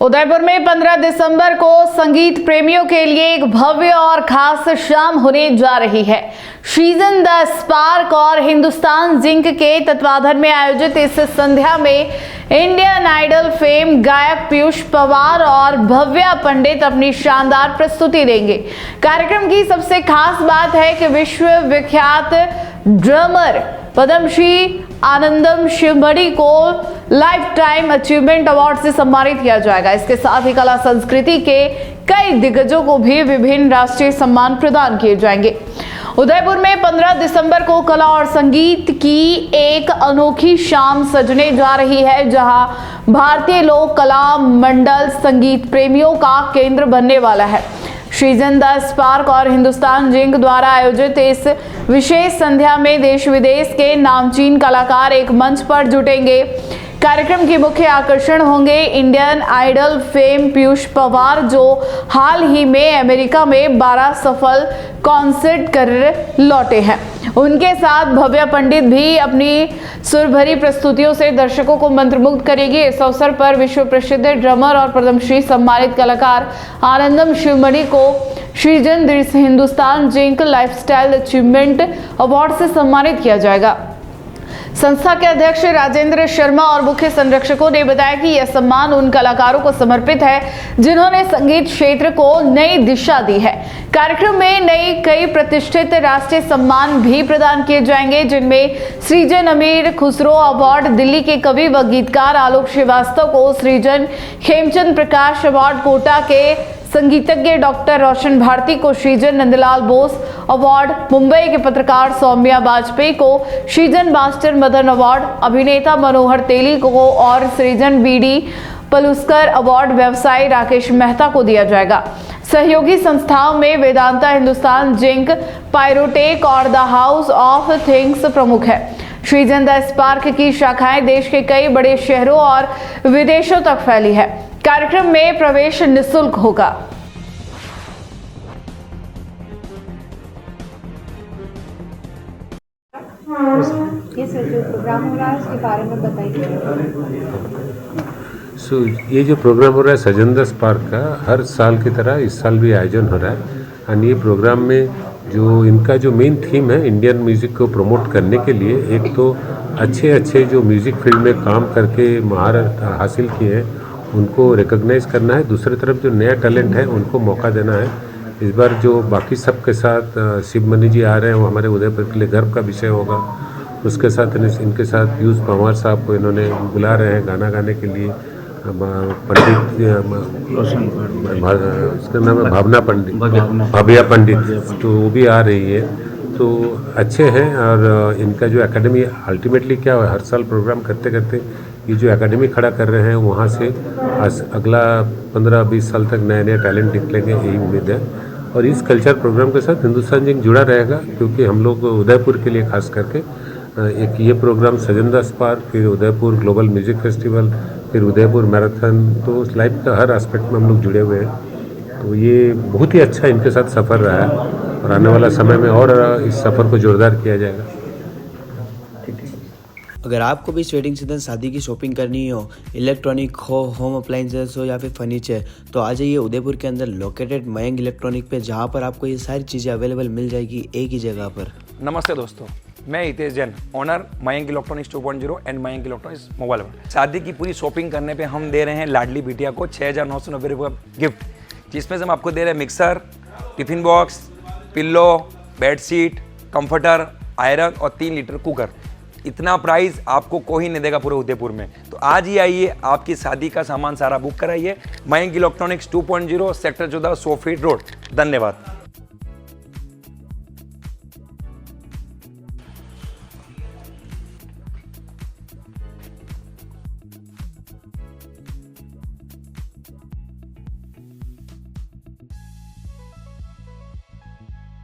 उदयपुर में 15 दिसंबर को संगीत प्रेमियों के लिए एक भव्य और खास शाम होने जा रही है। सीजन द स्पार्क और हिंदुस्तान जिंक के तत्वाधान में आयोजित इस संध्या में इंडियन आइडल फेम गायक पीयूष पंवार और भव्या पंडित अपनी शानदार प्रस्तुति देंगे। कार्यक्रम की सबसे खास बात है कि विश्व विख्यात ड्रमर पद्मश्री आनंदम शिवमणि को लाइफ टाइम अचीवमेंट अवार्ड से सम्मानित किया जाएगा। इसके साथ ही कला संस्कृति के कई दिग्गजों को भी विभिन्न राष्ट्रीय सम्मान प्रदान किए जाएंगे। उदयपुर में 15 दिसंबर को कला और संगीत की एक अनोखी शाम सजने जा रही है, जहां भारतीय लोक कला मंडल संगीत प्रेमियों का केंद्र बनने वाला है। सीजन द स्पार्क और हिंदुस्तान जिंक द्वारा आयोजित इस विशेष संध्या में देश विदेश के नामचीन कलाकार एक मंच पर जुटेंगे। कार्यक्रम के मुख्य आकर्षण होंगे Indian idol fame Piyush Panwar, जो हाल ही में अमेरिका में 12 सफल कॉन्सर्ट कर लौटे हैं। उनके साथ भव्या पंडित भी अपनी सुरभरी प्रस्तुतियों से दर्शकों को मंत्रमुग्ध करेगी। इस अवसर पर विश्व प्रसिद्ध ड्रमर और पद्मश्री सम्मानित कलाकार आनंदम शिवमणि को season the Hindustan zinc lifestyle achievement award से सम्मानित किया जाएगा। संस्था के अध्यक्ष राजेंद्र शर्मा और मुख्य संरक्षकों ने बताया कि यह सम्मान उन कलाकारों को समर्पित है जिन्होंने संगीत क्षेत्र को नई दिशा दी है। कार्यक्रम में कई प्रतिष्ठित राष्ट्रीय सम्मान भी प्रदान किए जाएंगे, जिनमें सृजन अमीर खुसरो अवार्ड दिल्ली के कवि व गीतकार आलोक श्रीवास्तव को, सृजन खेमचंद प्रकाश अवार्ड कोटा के संगीतज्ञ डॉक्टर रोशन भारती को, सृजन नंदलाल बोस अवार्ड मुंबई के पत्रकार सौम्या वाजपेयी को, सृजन मास्टर मदन अवार्ड अभिनेता मनोहर तेली को और सृजन बीडी पलुस्कर अवार्ड व्यवसायी राकेश मेहता को दिया जाएगा। सहयोगी संस्थाओं में वेदांता, हिंदुस्तान जिंक, पायरोटेक और द हाउस ऑफ थिंग्स प्रमुख है। सीजन द स्पार्क की शाखाएं देश के कई बड़े शहरों और विदेशों तक फैली है। कार्यक्रम में प्रवेश निःशुल्क होगा। ये सर जो प्रोग्राम हो रहा है उसके बारे में बताइए। ये जो प्रोग्राम हो रहा है सजन द स्पार्क का, हर साल की तरह इस साल भी आयोजन हो रहा है। और ये प्रोग्राम में जो इनका जो मेन थीम है इंडियन म्यूज़िक को प्रमोट करने के लिए, एक तो अच्छे जो म्यूज़िक फील्ड में काम करके महारत हासिल किए हैं उनको रिकॉग्नाइज करना है, दूसरी तरफ जो नया टैलेंट है उनको मौका देना है। इस बार जो बाकी सब के साथ शिवमणि जी आ रहे हैं वो हमारे उदयपुर के लिए गर्व का विषय होगा। उसके साथ इनके साथ पीयूष पंवार साहब को इन्होंने बुला रहे हैं गाना गाने के लिए। पंडित उसका नाम है भावना पंडित, भव्या पंडित, तो वो भी आ रही है। तो अच्छे हैं। और इनका जो एकेडमी अल्टीमेटली क्या है, हर साल प्रोग्राम करते करते ये जो एकेडमी खड़ा कर रहे हैं वहाँ से अगला 15-20 साल तक नए टैलेंट निकलेंगे, यही उम्मीद है। और इस कल्चर प्रोग्राम के साथ हिंदुस्तान जिंक जुड़ा रहेगा, क्योंकि हम लोग उदयपुर के लिए खास करके एक ये प्रोग्राम सजन द स्पार्क, फिर उदयपुर ग्लोबल म्यूज़िक फेस्टिवल, फिर उदयपुर मैराथन, तो लाइफ का हर एस्पेक्ट में हम लोग जुड़े हुए हैं। तो ये बहुत ही अच्छा इनके साथ सफ़र रहा है और आने वाला समय में और इस सफ़र को जोरदार किया जाएगा। अगर आपको भी इस वेडिंग सीजन शादी की शॉपिंग करनी हो, इलेक्ट्रॉनिक हो, होम अप्लाइंसेस हो या फिर फर्नीचर, तो आ जाइए उदयपुर के अंदर लोकेटेड मयंक इलेक्ट्रॉनिक पे, जहां पर आपको ये सारी चीज़ें अवेलेबल मिल जाएगी एक ही जगह पर। नमस्ते दोस्तों, मैं Hitesh Jain, owner Mayank electronics 2.0 and Mayank electronics mobile. शादी की पूरी शॉपिंग करने पे हम दे रहे हैं लाडली बिटिया को 6,990 रुपये गिफ्ट, जिसमें से हम आपको दे रहे हैं mixer, tiffin box, pillow, bedsheet, comforter, iron और 3 लीटर कुकर। इतना प्राइस आपको कोई नहीं देगा पूरे उदयपुर में। तो आज ही आइए, आपकी शादी का सामान सारा बुक कराइए। Mayank electronics 2.0 sector 14 100 feet road. धन्यवाद।